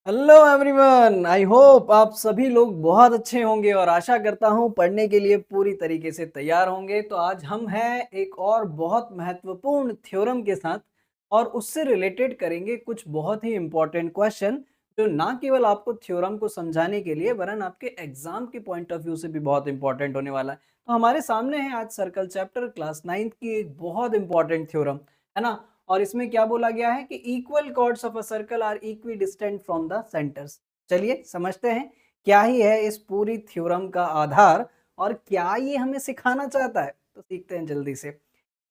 Hello everyone, I hope आप सभी लोग बहुत अच्छे होंगे और आशा करता हूँ पढ़ने के लिए पूरी तरीके से तैयार होंगे। तो आज हम हैं एक और बहुत महत्वपूर्ण थ्योरम के साथ और उससे रिलेटेड करेंगे कुछ बहुत ही इम्पोर्टेंट क्वेश्चन जो ना केवल आपको थ्योरम को समझाने के लिए वरन आपके एग्जाम के पॉइंट ऑफ व्यू से भी बहुत इंपॉर्टेंट होने वाला है। तो हमारे सामने है आज सर्कल चैप्टर क्लास 9th की एक बहुत इंपॉर्टेंट थ्योरम, है ना। और इसमें क्या बोला गया है कि equal chords of a circle are equidistant from the centres. चलिए समझते हैं क्या ही है इस पूरी थ्योरम का आधार और क्या ये हमें सिखाना चाहता है। तो सीखते हैं जल्दी से।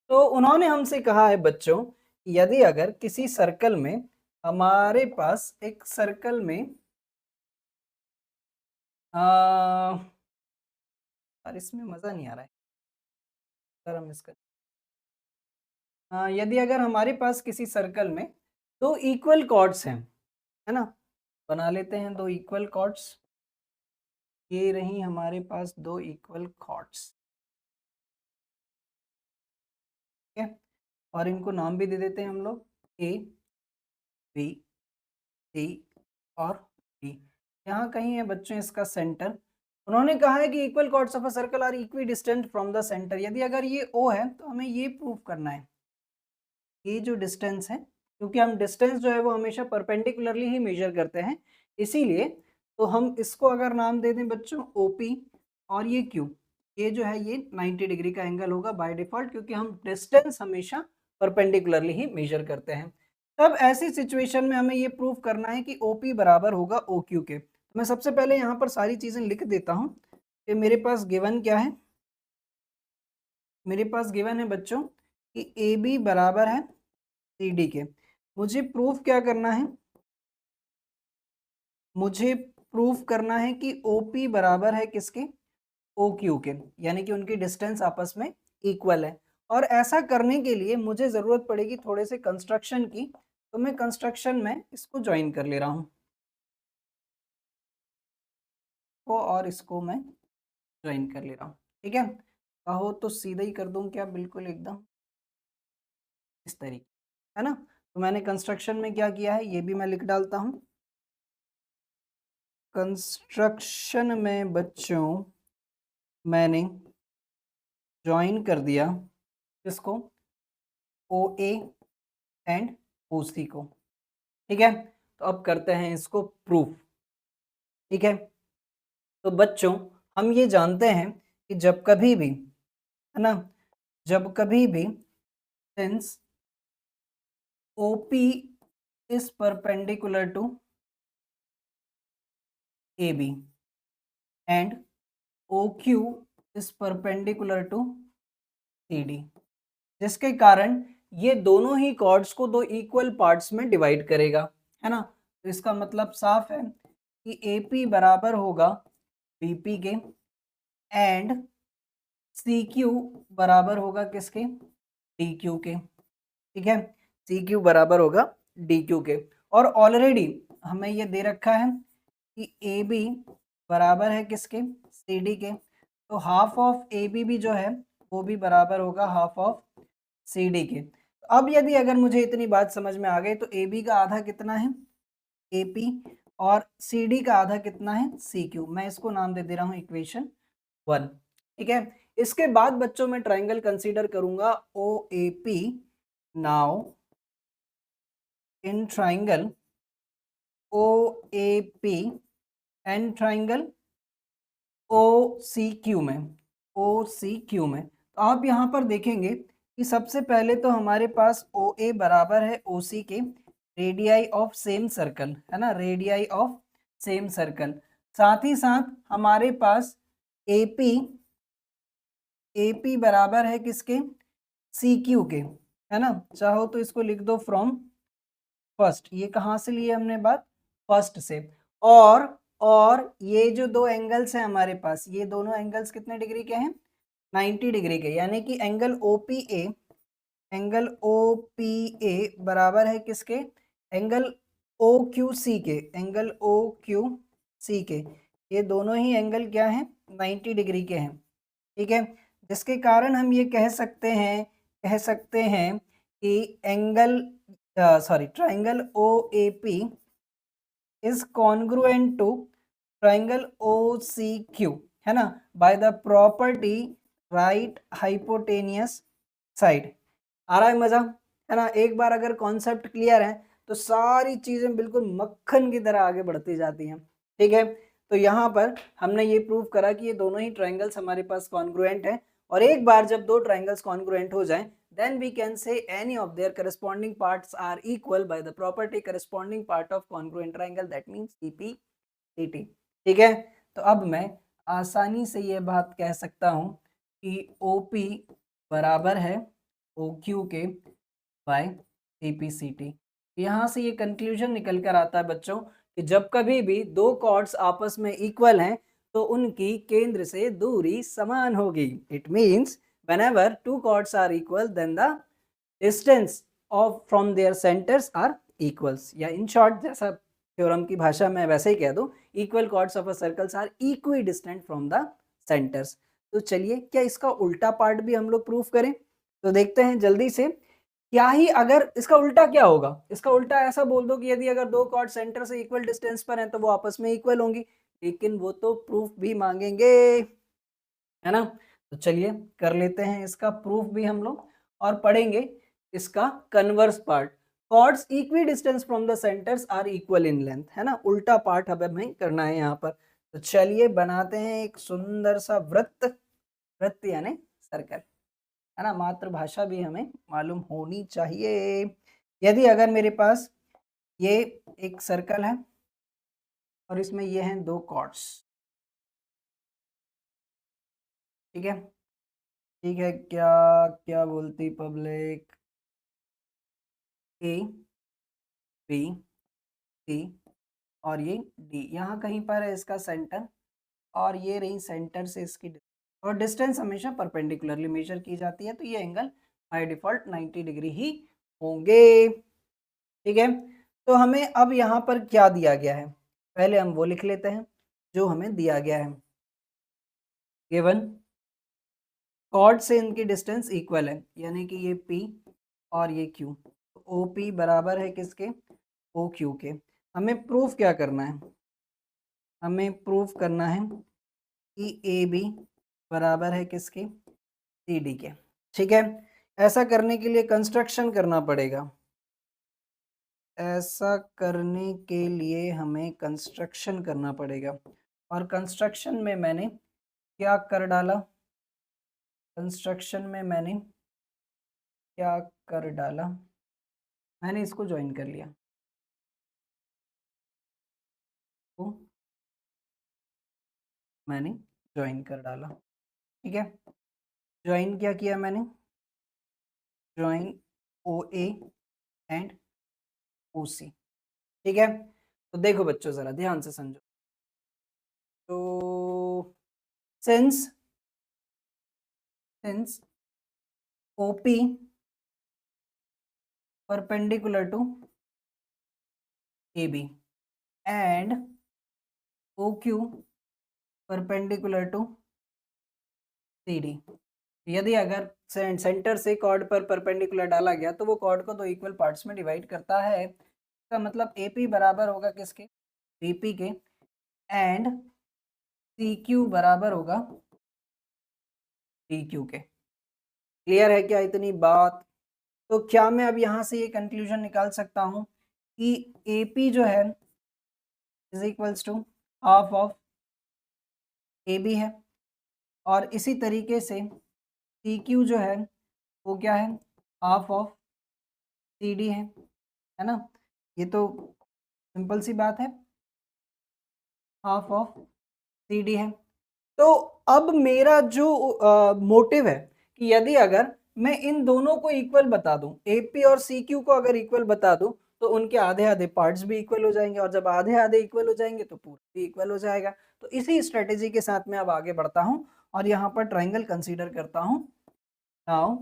तो उन्होंने हमसे कहा है बच्चों, यदि अगर किसी सर्कल में हमारे पास एक सर्कल में आ, और इसमें मजा नहीं आ रहा है सर, हम इसका यदि अगर हमारे पास किसी सर्कल में दो इक्वल कॉर्ड्स हैं, है ना, बना लेते हैं दो इक्वल कॉर्ड्स। ये रही हमारे पास दो इक्वल कॉर्ड्स, ठीक है। और इनको नाम भी दे देते हैं हम लोग, ए बी सी और डी। यहाँ कहीं है बच्चों इसका सेंटर। उन्होंने कहा है कि equal chords of a circle are equidistant from the centre. यदि अगर ये ओ है तो हमें ये प्रूव करना है, ये जो डिस्टेंस है, क्योंकि हम डिस्टेंस जो है वो हमेशा परपेंडिकुलरली ही मेजर करते हैं, इसीलिए तो हम इसको अगर नाम दे दें बच्चों ओपी और ये क्यू, ये जो है ये 90 डिग्री का एंगल होगा बाय डिफॉल्ट, क्योंकि हम डिस्टेंस हमेशा परपेंडिकुलरली ही मेजर करते हैं। तब ऐसी सिचुएशन में हमें ये प्रूव करना है कि ओपी बराबर होगा ओ क्यू के। तो मैं सबसे पहले यहाँ पर सारी चीजें लिख देता हूँ कि मेरे पास गिवन क्या है। मेरे पास गिवन है बच्चों कि ए बी बराबर है सी डी के। मुझे प्रूफ क्या करना है, मुझे प्रूफ करना है कि ओ पी बराबर है किसके, ओ क्यू के, यानी कि उनकी डिस्टेंस आपस में इक्वल है। और ऐसा करने के लिए मुझे ज़रूरत पड़ेगी थोड़े से कंस्ट्रक्शन की, तो मैं कंस्ट्रक्शन में इसको ज्वाइन कर ले रहा हूँ, को और इसको मैं ज्वाइन कर ले रहा हूँ, ठीक है। कहो तो सीधा ही कर दूँ क्या, बिल्कुल एकदम इस तरीके, है ना। तो मैंने कंस्ट्रक्शन में क्या किया है ये भी मैं लिख डालता हूँ। कंस्ट्रक्शन में बच्चों मैंने ज्वाइन कर दिया किसको, ओ ए एंड ओ सी को, ठीक है। तो अब करते हैं इसको प्रूफ, ठीक है। तो बच्चों हम ये जानते हैं कि जब कभी भी, है ना, जब कभी भी since O P is perpendicular to A B and O Q is perpendicular to C D, जिसके कारण ये दोनों ही कॉर्ड्स को दो इक्वल पार्ट्स में डिवाइड करेगा, है ना। तो इसका मतलब साफ है कि ए पी बराबर होगा बी पी के एंड सी क्यू बराबर होगा किसके, डी क्यू के, ठीक है। सी क्यू बराबर होगा डी क्यू के। और ऑलरेडी हमें ये दे रखा है कि ए बी बराबर है किसके, सी डी के। तो हाफ ऑफ ए बी भी जो है वो भी बराबर होगा हाफ ऑफ सी डी के। अब यदि अगर मुझे इतनी बात समझ में आ गई तो ए बी का आधा कितना है ए पी और सी डी का आधा कितना है सी क्यू। मैं इसको नाम दे दे रहा हूँ इक्वेशन 1, ठीक है। इसके बाद बच्चों में ट्राइंगल कंसीडर करूंगा O A P. Now in triangle O A P and triangle O C Q में, ओ सी क्यू में, तो आप यहाँ पर देखेंगे कि सबसे पहले तो हमारे पास ओ ए बराबर है ओ सी के रेडियाई ऑफ सेम सर्कल, है ना, रेडियाई ऑफ सेम सर्कल। साथ ही साथ हमारे पास ए पी बराबर है किसके, सी क्यू के, है ना। चाहो तो इसको लिख दो फ्रॉम फर्स्ट, ये कहाँ से लिए हमने बात, फर्स्ट से। और ये जो दो एंगल्स हैं हमारे पास, ये दोनों एंगल्स कितने डिग्री के हैं, 90 डिग्री के, यानी कि angle O P A, angle O P A बराबर है किसके, एंगल ओ क्यू सी के, एंगल ओ क्यू सी के। ये दोनों ही एंगल क्या हैं, 90 डिग्री के हैं, ठीक है। जिसके कारण हम ये कह सकते हैं कि angle sorry triangle O A P is congruent to triangle OCQ, है ना, by the property right hypotenuse side. आ रहा है मजा, है ना। एक बार अगर कॉन्सेप्ट क्लियर है तो सारी चीजें बिल्कुल मक्खन की तरह आगे बढ़ती जाती हैं, ठीक है। तो यहाँ पर हमने ये प्रूव करा कि ये दोनों ही ट्राइंगल्स हमारे पास कॉन्ग्रुएंट है, और एक बार जब दो ट्राइंगल्स कॉन्ग्रुएंट हो जाएं, then we can say any of their corresponding parts are equal by the property corresponding part of congruent triangle, that means CP/CT, ठीक है। तो अब मैं आसानी से ये बात कह सकता हूँ कि OP बराबर है OQ के बाय CP/CT। यहाँ से ये कंक्लूजन निकल कर आता है बच्चों कि जब कभी भी दो कॉर्ड्स आपस में इक्वल हैं तो उनकी केंद्र से दूरी समान होगी। It means whenever two chords are equal then the distance of from their centers are equals, या in short जैसा थ्योरम की भाषा में वैसे ही कह दूं, equal chords of a circles are equidistant from the centers। तो चलिए क्या इसका उल्टा पार्ट भी हम लोग प्रूफ करें, तो देखते हैं जल्दी से। क्या ही अगर इसका उल्टा क्या होगा, इसका उल्टा ऐसा बोल दो कि यदि अगर दो कॉर्ड सेंटर से इक्वल डिस्टेंस पर हैं तो वो आपस में इक्वल होंगी, लेकिन वो तो प्रूफ भी मांगेंगे, है ना। तो चलिए कर लेते हैं इसका प्रूफ भी हम लोग, और पढ़ेंगे इसका converse part. Chords equidistance from the centres are equal in length, है ना, उल्टा पार्ट हमें करना है यहाँ पर। तो चलिए बनाते हैं एक सुंदर सा वृत्त, वृत्त यानी सर्कल, है ना, मातृभाषा भी हमें मालूम होनी चाहिए। यदि अगर मेरे पास ये एक सर्कल है और इसमें ये हैं दो कॉर्ड्स, ठीक है, ठीक है, क्या क्या बोलती पब्लिक, A B C और ये D, यहाँ कहीं पर है इसका सेंटर, और ये रही सेंटर से इसकी और डिस्टेंस हमेशा परपेंडिकुलरली मेजर की जाती है, तो ये एंगल बाय डिफॉल्ट 90 डिग्री ही होंगे, ठीक है। तो हमें अब यहाँ पर क्या दिया गया है, पहले हम वो लिख लेते हैं जो हमें दिया गया है। गिवन कॉर्ड से इनकी डिस्टेंस इक्वल है, यानी कि ये P और ये Q, तो OP बराबर है किसके, OQ के। हमें प्रूफ क्या करना है, हमें प्रूफ करना है कि AB बराबर है किसके, CD के, ठीक है। ऐसा करने के लिए कंस्ट्रक्शन करना पड़ेगा, ऐसा करने के लिए हमें कंस्ट्रक्शन करना पड़ेगा, और कंस्ट्रक्शन में मैंने क्या कर डाला, कंस्ट्रक्शन में मैंने क्या कर डाला, मैंने इसको ज्वाइन कर लिया, तो मैंने ज्वाइन कर डाला, ठीक है। ज्वाइन क्या किया मैंने, ज्वाइन OA एंड OC, ठीक है। तो देखो बच्चों जरा ध्यान से समझो, तो since OP perpendicular to AB and OQ perpendicular to CD, यदि अगर सेंटर से कॉर्ड पर परपेंडिकुलर डाला गया तो वो कॉर्ड को दो इक्वल पार्ट्स में डिवाइड करता है। इसका मतलब AP बराबर होगा किसके, BP के, एंड CQ बराबर होगा DQ के। क्लियर है क्या इतनी बात? तो क्या मैं अब यहाँ से ये कंक्लूजन निकाल सकता हूँ कि AP जो है is equals to half of AB है, और इसी तरीके से CQ जो है वो क्या है, हाफ ऑफ CD है ना। ये तो सिंपल सी बात है, हाफ ऑफ CD है। तो अब मेरा जो मोटिव है कि यदि अगर मैं इन दोनों को इक्वल बता दूं, AP और CQ को अगर इक्वल बता दूं, तो उनके आधे आधे पार्ट्स भी इक्वल हो जाएंगे, और जब आधे आधे इक्वल हो जाएंगे तो पूरा भी इक्वल हो जाएगा। तो इसी स्ट्रेटेजी के साथ मैं अब आगे बढ़ता हूं और यहाँ पर ट्राइंगल कंसीडर करता हूं। Now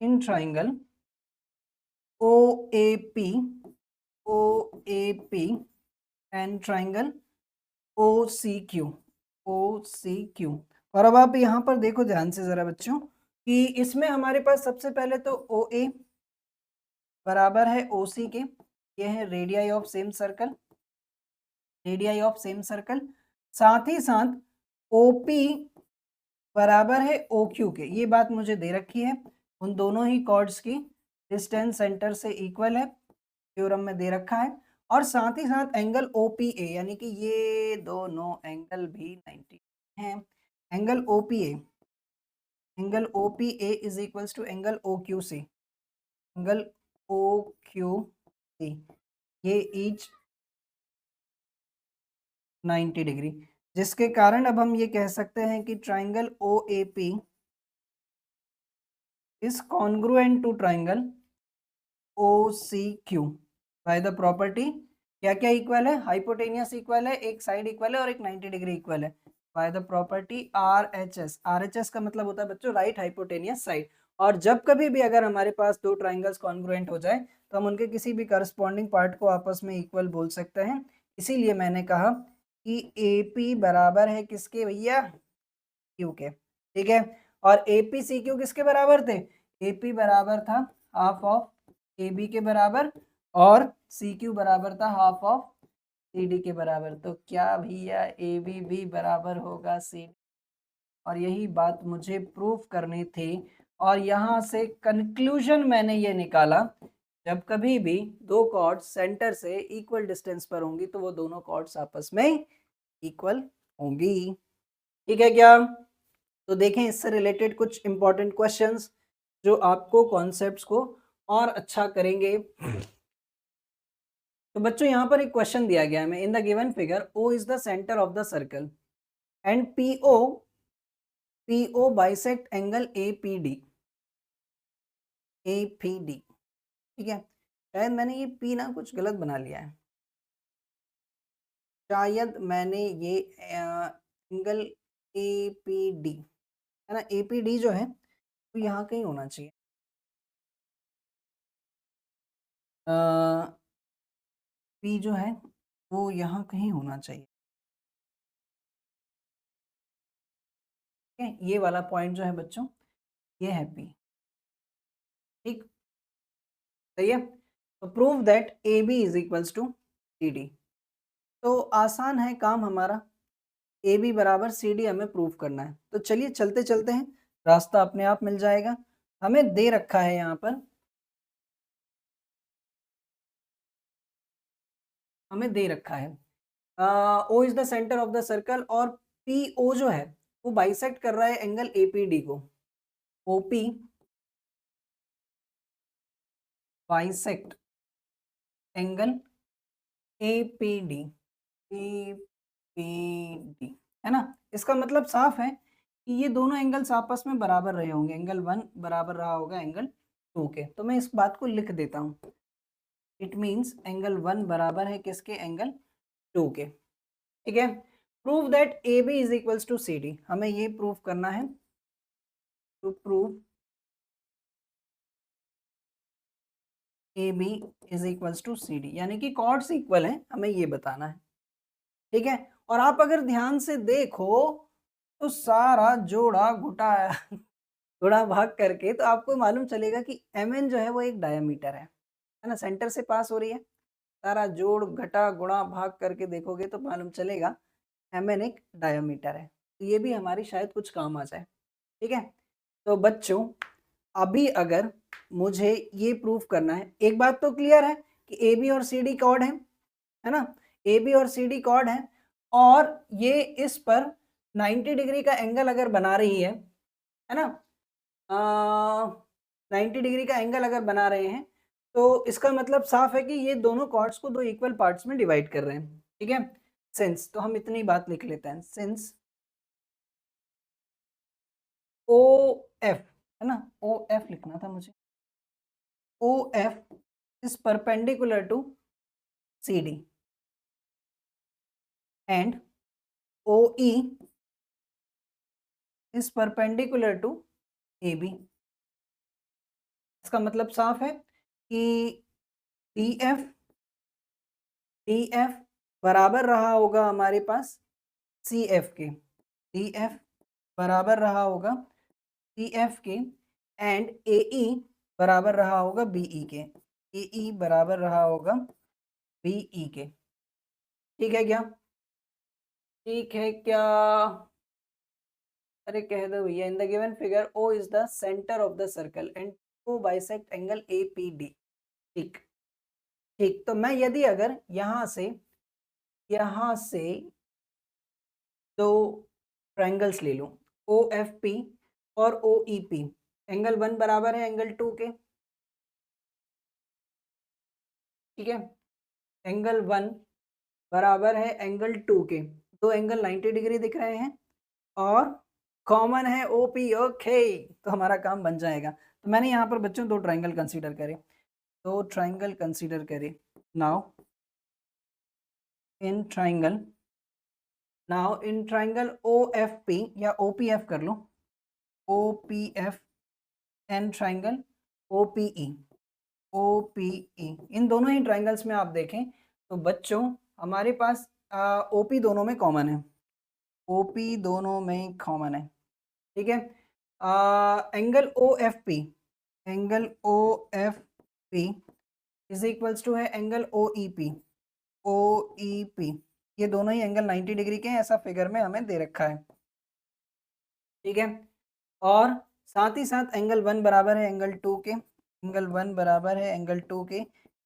in triangle OAP and triangle OCQ। और अब आप यहाँ पर देखो ध्यान से जरा बच्चों कि इसमें हमारे पास सबसे पहले तो OA बराबर है OC के, ये है radii of same circle, radii of same circle, साथ ही साथ OP बराबर है OQ के, ये बात मुझे दे रखी है। उन दोनों ही कॉर्ड्स की डिस्टेंस सेंटर से इक्वल है, थ्योरम में दे रखा है। और साथ ही साथ एंगल OPA यानी कि ये दोनों एंगल भी 90 हैं। Angle OPA is equals to angle OQC, angle OQC ये ईच 90 डिग्री, जिसके कारण अब हम ये कह सकते हैं कि triangle OAP is congruent to triangle OCQ by the property क्या क्या इक्वल है, हाइपोटेनियस इक्वल है, एक साइड इक्वल है और एक 90 डिग्री इक्वल है, bye the property RHS। RHS का मतलब होता है बच्चों राइट हाइपोटेनियस साइड। और जब कभी भी अगर हमारे पास दो ट्राइंगल्स कॉन्ग्रुएंट हो जाए तो हम उनके किसी भी करस्पॉन्डिंग पार्ट को आपस में इक्वल बोल सकते हैं। इसीलिए मैंने कहा कि AP बराबर है किसके भैया, Q के, ठीक है। और AP CQ किसके बराबर थे, AP बराबर था हाफ ऑफ AB के बराबर और CQ बराबर था हाफ ऑफ CD के बराबर। तो क्या भैया AB भी बराबर होगा CD, और यही बात मुझे प्रूफ करनी थी। और यहाँ से कंक्लूजन मैंने ये निकाला, जब कभी भी दो कॉर्ड्स सेंटर से इक्वल डिस्टेंस पर होंगी तो वो दोनों कॉर्ड्स आपस में इक्वल होंगी, ठीक है क्या। तो देखें इससे रिलेटेड कुछ इंपॉर्टेंट क्वेश्चंस जो आपको कॉन्सेप्ट्स को और अच्छा करेंगे। तो बच्चों यहाँ पर एक क्वेश्चन दिया गया है, इन the given figure O is the centre of the circle and PO bisect angle APD, ठीक है। शायद मैंने ये P ना कुछ गलत बना लिया है, शायद मैंने ये एंगल APD है ना, APD जो है तो यहाँ कहीं होना चाहिए, P जो है वो यहाँ कहीं होना चाहिए, ठीक है। ये वाला पॉइंट जो है बच्चों ये है P, ठीक, सही है। तो prove that AB is equals to CD। तो आसान है काम हमारा, AB बराबर CD हमें प्रूव करना है। तो चलिए चलते चलते हैं, रास्ता अपने आप मिल जाएगा। हमें दे रखा है यहाँ पर, हमें दे रखा है O is the centre of the circle और PO जो है वो बाइसेक्ट कर रहा है एंगल APD को। OP बाइसेक्ट एंगल APD, है ना। इसका मतलब साफ है कि ये दोनों एंगल्स आपस में बराबर रहे होंगे, एंगल 1 बराबर रहा होगा एंगल 2 के। तो मैं इस बात को लिख देता हूँ, इट मीन्स एंगल 1 बराबर है किसके, एंगल 2 के, ठीक है। Prove that AB is equals to CD, हमें ये प्रूव करना है, to prove AB is equals to CD, यानी कि कॉर्ड्स इक्वल हैं, हमें ये बताना है, ठीक है। और आप अगर ध्यान से देखो तो सारा जोड़ा घुटा गुणा भाग करके तो आपको मालूम चलेगा कि MN जो है वो एक डायमीटर है ना, सेंटर से पास हो रही है। सारा जोड़ घटा गुणा भाग करके देखोगे तो मालूम चलेगा MN एक डायमीटर है। तो ये भी हमारी शायद कुछ काम आ जाए, ठीक है। तो बच्चों अभी अगर मुझे ये प्रूफ करना है, एक बात तो क्लियर है कि AB और CD कॉर्ड है ना, AB और CD कॉर्ड है और ये इस पर 90 डिग्री का एंगल अगर बना रही है ना, 90 डिग्री का एंगल अगर बना रहे हैं तो इसका मतलब साफ है कि ये दोनों कॉर्ड्स को दो इक्वल पार्ट्स में डिवाइड कर रहे हैं, ठीक है। सिंस, तो हम इतनी बात लिख लेते हैं, सिंस OF है ना, OF लिखना था मुझे, OF is perpendicular to CD and OE is perpendicular to AB। इसका मतलब साफ है कि DF बराबर रहा होगा हमारे पास CF के, DF बराबर रहा होगा CF के एंड AE बराबर रहा होगा BE के, AE बराबर रहा होगा BE के, ठीक है क्या? ठीक है क्या? अरे कह दो भैया, in the given figure O is the centre of the circle and O bisect angle A P D. ठीक। ठीक, तो मैं यदि अगर यहां से दो ट्राइंगल्स ले लूं, ओ एफ पी और ओ ई पी, एंगल 1 बराबर है एंगल 2 के। ठीक है, एंगल 1 बराबर है एंगल 2 के, दो एंगल 90 डिग्री दिख रहे हैं और कॉमन है ओपी। ओके, तो हमारा काम बन जाएगा। तो मैंने यहाँ पर बच्चों दो ट्राइंगल कंसीडर करे, दो ट्राइंगल कंसीडर करे। Now in triangle O F P या ओ पी एफ कर लो, O P F and triangle O P E, O P E, इन दोनों ही ट्राइंगल्स में आप देखें तो बच्चों हमारे पास ओपी दोनों में कॉमन है, ओपी दोनों में कॉमन है। ठीक है, angle O F P, angle O F P is equals to है angle O E P, O E P, ये दोनों ही एंगल 90 डिग्री के हैं, ऐसा फिगर में हमें दे रखा है। ठीक है, और साथ ही साथ एंगल 1 बराबर है एंगल 2 के, एंगल 1 बराबर है एंगल 2 के,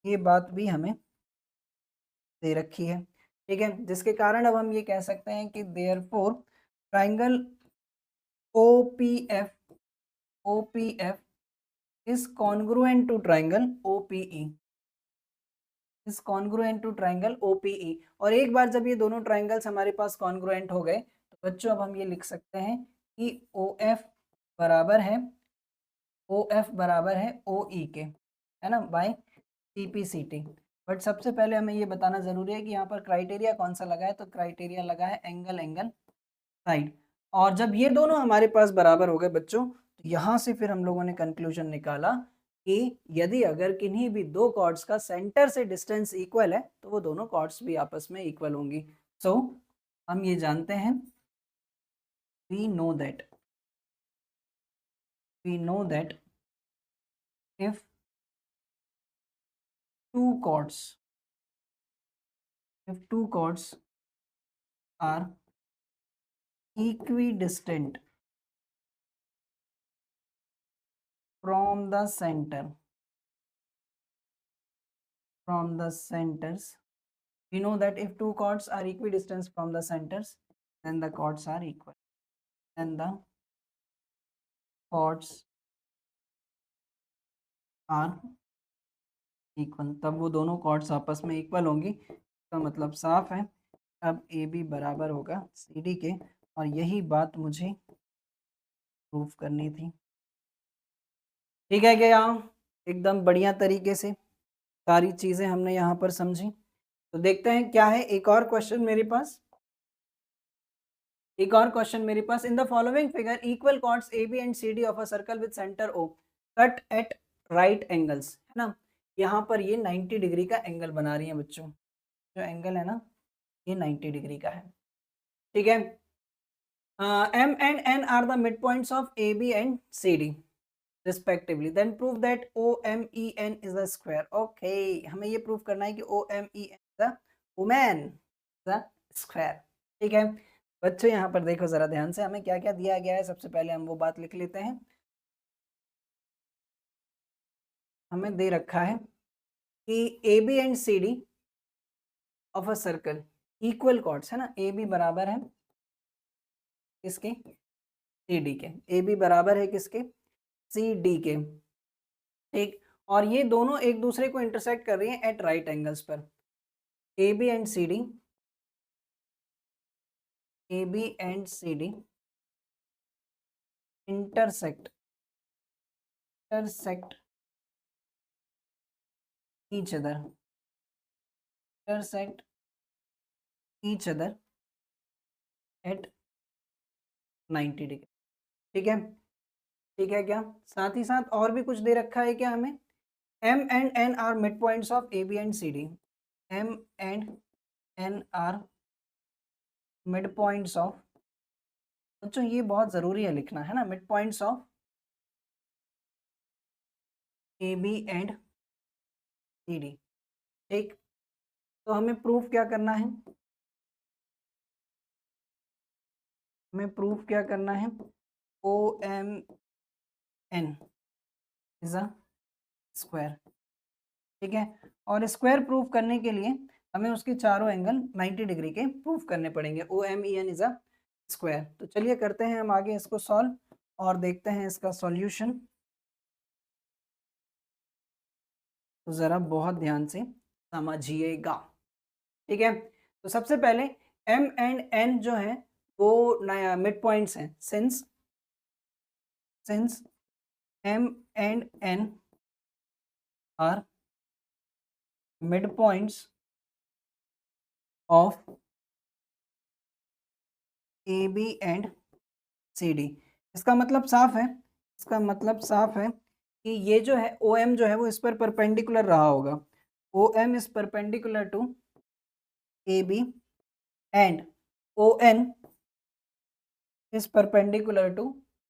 ये बात भी हमें दे रखी है। ठीक है, जिसके कारण अब हम ये कह सकते हैं कि therefore triangle O P F, O P F is congruent to triangle O P E, is congruent to triangle O P E. और एक बार जब ये दोनों ट्राइंगल्स हमारे पास कॉन्ग्रुएंट हो गए तो बच्चों अब हम ये लिख सकते हैं कि ओ एफ बराबर है, ओ एफ बराबर है ओ ई के, है ना, by C P C T. But सबसे पहले हमें ये बताना जरूरी है कि यहाँ पर क्राइटेरिया कौन सा लगा है, तो क्राइटेरिया लगा है एंगल एंगल साइड। और जब ये दोनों हमारे पास बराबर हो गए बच्चों, तो यहाँ से फिर हम लोगों ने कंक्लूजन निकाला कि यदि अगर किन्हीं भी दो कॉर्ड्स का सेंटर से डिस्टेंस इक्वल है तो वो दोनों कॉर्ड्स भी आपस में इक्वल होंगी। सो हम ये जानते हैं, we know that if two chords if two chords are equidistant from the centers, we know that if two chords are equidistant from the centers, then the chords are equal, then the chords are equal, तब वो दोनों chords आपस में equal होंगी। इसका मतलब साफ है, अब ए बी बराबर होगा सी डी के, और यही बात मुझे प्रूव करनी थी। ठीक है क्या? यहाँ एकदम बढ़िया तरीके से सारी चीजें हमने यहाँ पर समझी। तो देखते हैं क्या है, एक और क्वेश्चन मेरे पास, in the following figure equal chords A B and C D of a circle with centre O cut at right angles, है ना। यहाँ पर ये 90 डिग्री का एंगल बना रही है बच्चों, जो एंगल है ना ये 90 डिग्री का है। ठीक है, M and N are the mid points of A B and C D respectively, then prove that OMEN is a square. Okay, हमें ये प्रूव करना है कि OMEN is a woman, is a square। ठीक है बच्चों, यहाँ पर देखो जरा ध्यान से, हमें क्या क्या दिया गया है, सबसे पहले हम वो बात लिख लेते हैं। हमें दे रखा है कि AB and CD of a circle equal chords, है ना, AB बराबर है किसके, CD के, AB बराबर है किसके, CD के। ठीक, और ये दोनों एक दूसरे को इंटरसेक्ट कर रही हैं एट राइट एंगल्स पर, A B and C D, A B and C D intersect each other, intersect each other at 90 degree. ठीक है, ठीक है क्या? साथ ही साथ और भी कुछ दे रखा है क्या हमें, M and N are mid points of A B and C D, M and N are mid points of, बच्चों ये बहुत जरूरी है लिखना, है ना, mid points of A B and C D. ठीक, तो हमें प्रूफ क्या करना है, हमें प्रूफ क्या करना है, OMN इज अ स्क्वायर, ठीक है। और स्क्वायर प्रूफ करने के लिए हमें उसके चारों एंगल 90 डिग्री के प्रूफ करने पड़ेंगे। OMEN is a square. तो चलिए करते हैं हम आगे इसको सॉल्व और देखते हैं इसका सॉल्यूशन। तो जरा बहुत ध्यान से समझिएगा, ठीक है। तो सबसे पहले M एंड N जो है वो नया मिड पॉइंट्स हैं। सिंस M and N are mid points of AB and CD, इसका मतलब साफ है, इसका मतलब साफ है कि ये जो है OM जो है वो इस पर परपेंडिकुलर रहा होगा। OM is perpendicular to AB and ON is perpendicular to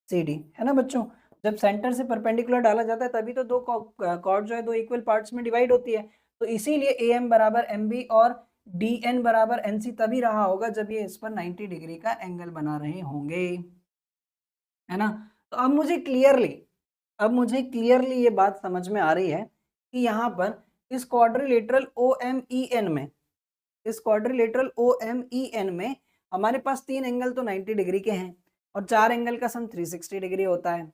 CD, है ना बच्चों। जब सेंटर से परपेंडिकुलर डाला जाता है तभी तो दो कॉर्ड जो है दो इक्वल पार्ट्स में डिवाइड होती है। तो इसीलिए AM बराबर MB और DN बराबर NC तभी रहा होगा जब ये इस पर 90 डिग्री का एंगल बना रहे होंगे, है ना। तो अब मुझे क्लियरली ये बात समझ में आ रही है कि यहाँ पर इस क्वाड्रिलेटरल OMEN में हमारे पास 3 एंगल तो 90 डिग्री के हैं और 4 एंगल का सम 360 डिग्री होता है।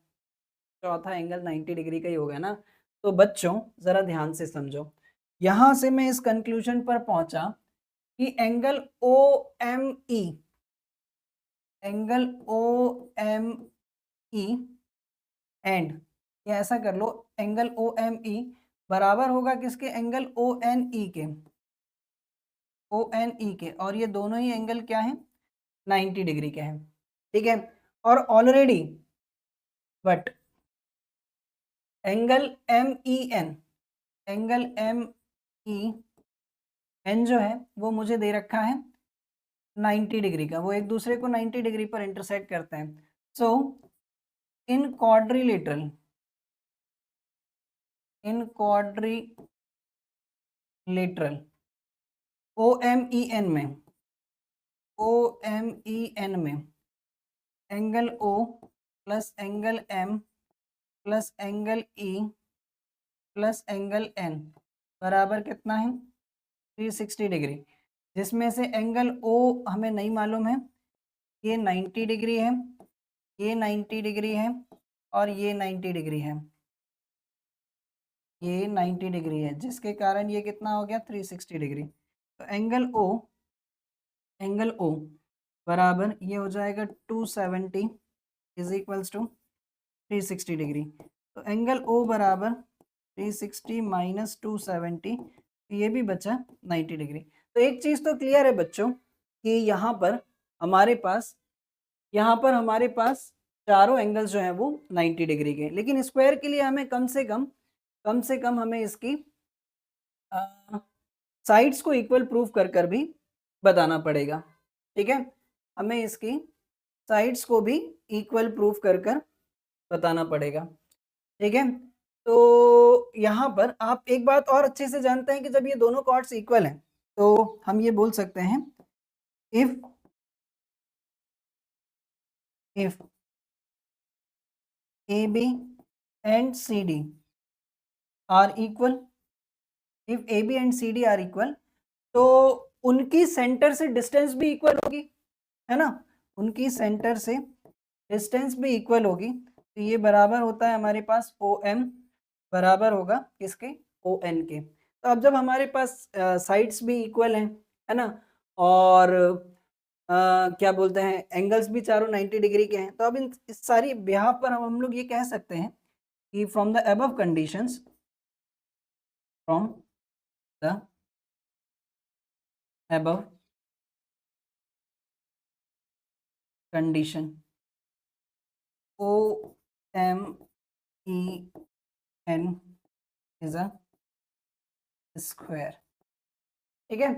चौथा एंगल 90 डिग्री का ही होगा ना। तो बच्चों जरा ध्यान से समझो, यहां से मैं इस कंक्लूजन पर पहुंचा कि एंगल OME एंड, या ऐसा कर लो एंगल OME बराबर होगा किसके, एंगल ONE के, और ये दोनों ही एंगल क्या है, 90 डिग्री के हैं, ठीक है। और ऑलरेडी बट एंगल MEN जो है वो मुझे दे रखा है 90 डिग्री का, वो एक दूसरे को 90 डिग्री पर इंटरसेक्ट करते हैं। सो इन क्वाड्रिलेटरल OMEN में angle O plus angle M plus angle E plus angle N बराबर कितना है, 360 डिग्री, जिसमें से एंगल O हमें नहीं मालूम है, ये 90 डिग्री है, ये 90 डिग्री है और ये 90 डिग्री है, ये 90 डिग्री है, जिसके कारण ये कितना हो गया, 360 डिग्री। तो एंगल O बराबर ये हो जाएगा 270 इज इक्वल्स टू 360 डिग्री। तो एंगल O बराबर 360 माइनस 270, ये भी बचा 90 डिग्री। तो एक चीज तो क्लियर है बच्चों कि यहाँ पर हमारे पास चारों एंगल्स जो हैं वो 90 डिग्री के, लेकिन स्क्वायर के लिए हमें कम से कम हमें इसकी साइड्स को इक्वल प्रूफ कर भी बताना पड़ेगा, ठीक है। हमें इसकी साइड्स को भी इक्वल प्रूफ कर बताना पड़ेगा, ठीक है। तो यहाँ पर आप एक बात और अच्छे से जानते हैं कि जब ये दोनों कॉर्ड्स इक्वल हैं तो हम ये बोल सकते हैं if AB and CD are equal, if AB and CD are equal, तो उनकी सेंटर से डिस्टेंस भी इक्वल होगी, है ना, उनकी सेंटर से डिस्टेंस भी इक्वल होगी। तो ये बराबर होता है हमारे पास OM बराबर होगा किसके, ON के। तो अब जब हमारे पास साइड्स भी इक्वल हैं, है ना, और क्या बोलते हैं एंगल्स भी चारों 90 डिग्री के हैं, तो अब इस सारी बिहाफ पर हम लोग ये कह सकते हैं कि from the above conditions OMEN is a square, ठीक है।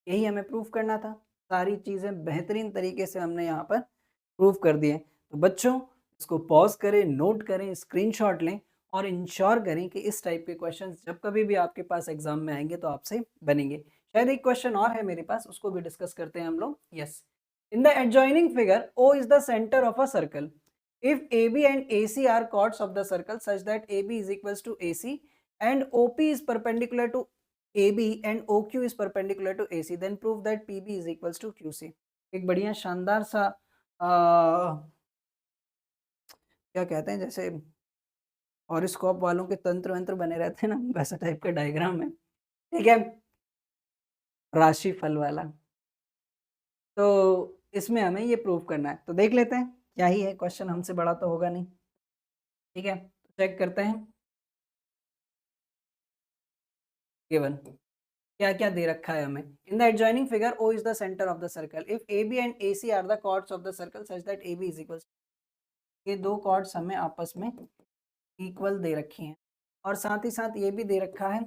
यही हमें प्रूफ करना था, सारी चीजें बेहतरीन तरीके से हमने यहाँ पर प्रूफ कर दिए। तो बच्चों इसको पॉज करें, नोट करें, स्क्रीनशॉट लें और इंश्योर करें कि इस टाइप के क्वेश्चंस जब कभी भी आपके पास एग्जाम में आएंगे तो आपसे बनेंगे। शायद एक क्वेश्चन और है मेरे पास, उसको भी डिस्कस करते हैं हम लोग। Yes, In the adjoining figure, O is the center of a circle. If AB and AC are chords of the circle such that AB is equals to AC and OP is perpendicular to AB and OQ is perpendicular to AC, then prove that PB is equals to QC. एक बढ़िया शानदार सा क्या कहते हैं, जैसे horoscope वालों के तंत्र वंत्र बने रहते हैं ना, वैसा टाइप का डायग्राम है, ठीक है, राशिफल वाला। तो इसमें हमें ये प्रूव करना है, तो देख लेते हैं क्या ही है, क्वेश्चन हमसे बड़ा तो होगा नहीं, ठीक है, चेक करते हैं। गिवन क्या क्या दे रखा है हमें। In the adjoining figure O is the centre of the circle if AB and AC are the chords of the circle such that AB is equal, ये दो कॉर्ड्स हमें आपस में इक्वल दे रखी हैं और साथ ही साथ ये भी दे रखा है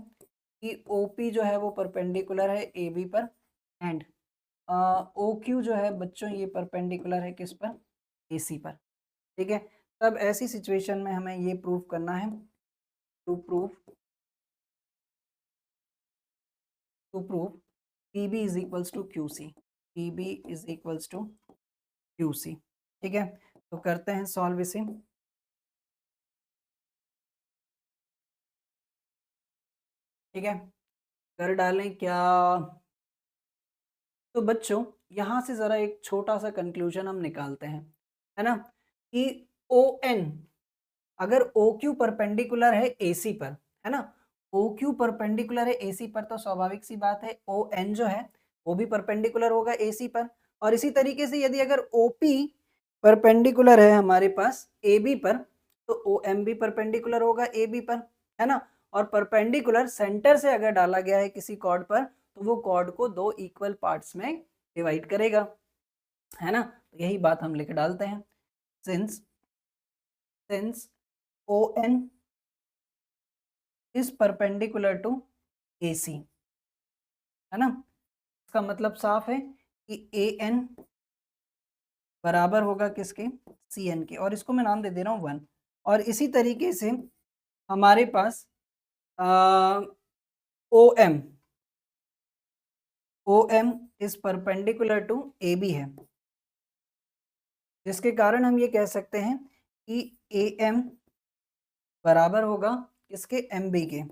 कि OP जो है वो परपेंडिकुलर है AB पर एंड OQ जो है बच्चों ये परपेंडिकुलर है किस पर, AC पर, ठीक है। तब ऐसी सिचुएशन में हमें ये प्रूव करना है, to prove PB is equals to QC, PB is equals to QC, ठीक है। तो करते हैं सॉल्व इसे, ठीक है, कर डालें क्या। तो बच्चों यहाँ से ज़रा एक छोटा सा कंक्लूजन हम निकालते हैं, है ना, कि ON अगर OQ परपेंडिकुलर है AC पर, है ना, OQ परपेंडिकुलर है AC पर, तो स्वाभाविक सी बात है ON जो है वो भी परपेंडिकुलर होगा AC पर। और इसी तरीके से यदि अगर OP परपेंडिकुलर है हमारे पास AB पर, तो OM भी परपेंडिकुलर होगा AB पर, है ना। और परपेंडिकुलर सेंटर से अगर डाला गया है किसी कॉर्ड पर, तो वो कॉर्ड को दो इक्वल पार्ट्स में डिवाइड करेगा, है ना। तो यही बात हम लिख डालते हैं, since ON is perpendicular to AC, है ना। इसका मतलब साफ है कि AN बराबर होगा किसके, CN के, और इसको मैं नाम दे दे रहा हूँ 1। और इसी तरीके से हमारे पास OM is perpendicular to AB है, जिसके कारण हम ये कह सकते हैं कि AM बराबर होगा किसके, MB के,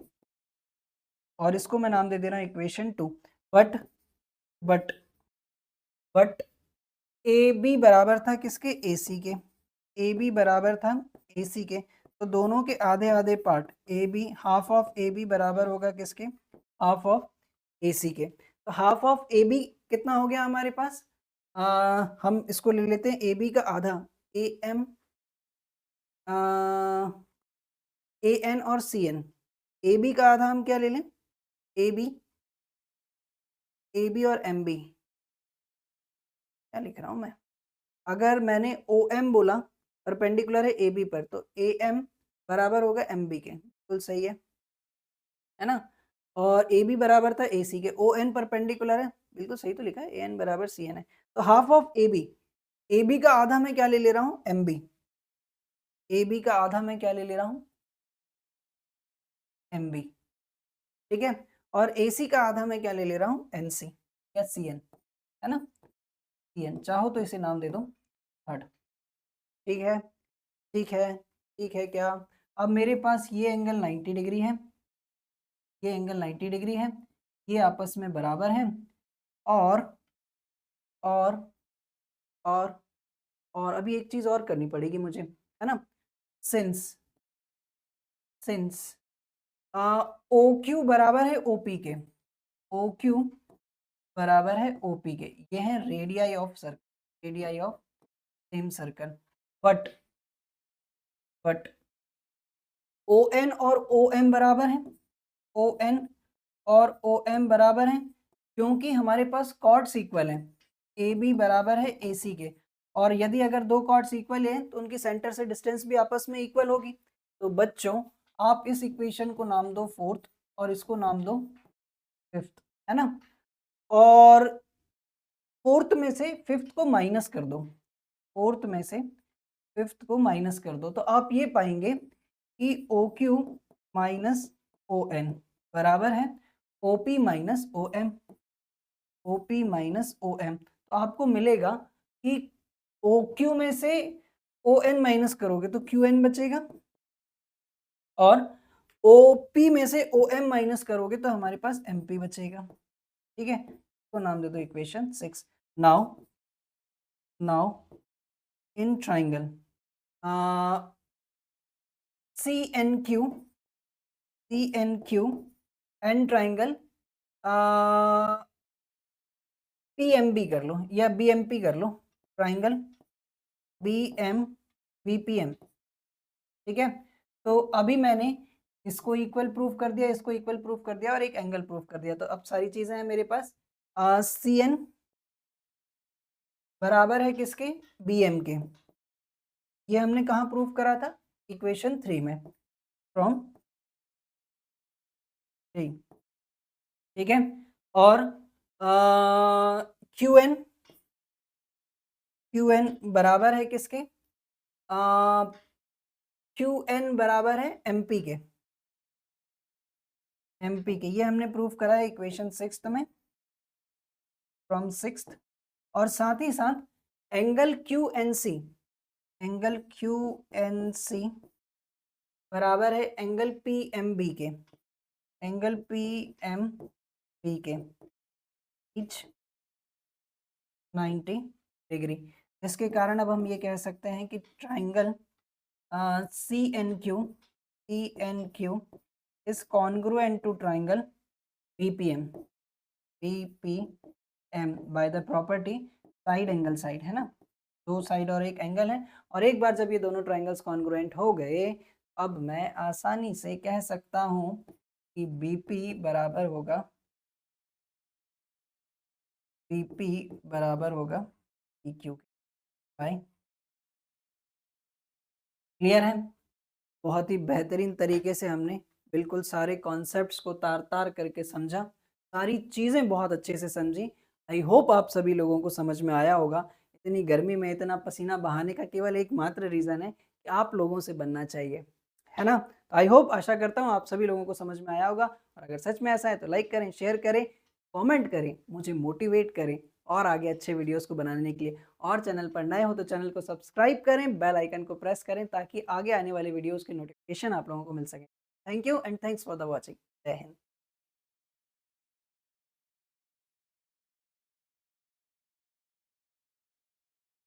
और इसको मैं नाम दे दे रहा हूँ इक्वेशन 2। बट AB बराबर था किसके, AC के, AB बराबर था AC के, तो दोनों के आधे आधे part AB, half of AB बराबर होगा किसके, हाफ ऑफ AC के। तो हाफ ऑफ AB कितना हो गया हमारे पास, हम इसको ले लेते हैं AB का आधा, AM AN और CN। AB का आधा हम क्या ले लें, AB और MB, क्या लिख रहा हूँ मैं, अगर मैंने OM बोला परपेंडिकुलर है AB पर, तो AM बराबर होगा MB के, बिल्कुल सही है ना। और AB बराबर था AC के, ON परपेंडिकुलर है, बिल्कुल सही तो लिखा है, AN बराबर CN है। तो हाफ ऑफ AB का आधा मैं क्या ले ले रहा हूँ, MB, AB का आधा मैं क्या ले ले रहा हूँ, MB, ठीक है। और AC का आधा मैं क्या ले ले रहा हूँ, NC या CN, है ना, CN, चाहो तो इसे नाम दे दो थर्ड, ठीक है, ठीक है, ठीक है क्या। अब मेरे पास ये एंगल 90 डिग्री है, ये एंगल 90 डिग्री है, ये आपस में बराबर है, और और और और अभी एक चीज और करनी पड़ेगी मुझे, है ना, सिंस OQ बराबर है OP के, OQ बराबर है OP के, ये है radii of circle, radii of same circle. But ON और OM बराबर है, ON और OM बराबर हैं, क्योंकि हमारे पास कॉर्ड्स इक्वल हैं, AB बराबर है AC के, और यदि अगर दो कॉर्ड्स इक्वल हैं तो उनकी सेंटर से डिस्टेंस भी आपस में इक्वल होगी। तो बच्चों आप इस इक्वेशन को नाम दो फोर्थ और इसको नाम दो फिफ्थ, है ना। और फोर्थ में से फिफ्थ को माइनस कर दो, फोर्थ में से फिफ्थ को माइनस कर दो, तो आप ये पाएंगे कि OQ माइनस ON बराबर है OP minus OM, OP minus OM, तो आपको मिलेगा कि ओ क्यू में से ओ एन माइनस करोगे तो क्यू एन बचेगा, और ओ पी में से ओ एम माइनस करोगे तो हमारे पास एम पी बचेगा। ठीक है, तो नाम दे दो equation 6। Now now in triangle C N Q and triangle P M B कर लो या बी एम पी कर लो, triangle B M B P M. ठीक है, तो अभी मैंने इसको इक्वल प्रूफ कर दिया, इसको इक्वल प्रूफ कर दिया और एक एंगल प्रूफ कर दिया, तो अब सारी चीजें हैं मेरे पास। सी एन बराबर है किसके, बी एम के। ये हमने कहाँ प्रूफ करा था, इक्वेशन 3 में, फ्रॉम 3। ठीक है, और क्यू एन बराबर है किसके, क्यू एन बराबर है एमपी के, एमपी के। ये हमने प्रूफ करा है इक्वेशन 6 में, फ्रॉम 6। और साथ ही साथ angle Q N C, angle Q N C बराबर है एंगल पी एम बी के, एंगल पी एम बी के, ईच 90 डिग्री। इसके कारण अब हम ये कह सकते हैं कि triangle C N Q is congruent to triangle BPM by the property side angle side, है ना, दो साइड और एक एंगल है। और एक बार जब ये दोनों ट्राइंगल्स कॉन्ग्रुएंट हो गए, अब मैं आसानी से कह सकता हूं कि बीपी बराबर होगा PQ बाय। क्लियर है, बहुत ही बेहतरीन तरीके से हमने बिल्कुल सारे कॉन्सेप्ट्स को तार तार करके समझा, सारी चीज़ें बहुत अच्छे से समझी। आई होप आप सभी लोगों को समझ में आया होगा। इतनी गर्मी में इतना पसीना बहाने का केवल एकमात्र रीज़न है कि आप लोगों से बनना चाहिए, है ना। आई होप, आशा करता हूँ आप सभी लोगों को समझ में आया होगा, और अगर सच में ऐसा है तो लाइक करें, शेयर करें, कमेंट करें, मुझे मोटिवेट करें और आगे अच्छे वीडियोस को बनाने के लिए। और चैनल पर नए हो तो चैनल को सब्सक्राइब करें, बेल आइकन को प्रेस करें, ताकि आगे आने वाले वीडियोस के नोटिफिकेशन आप लोगों को मिल सके। Thank you and thanks for the watching. जय हिंद।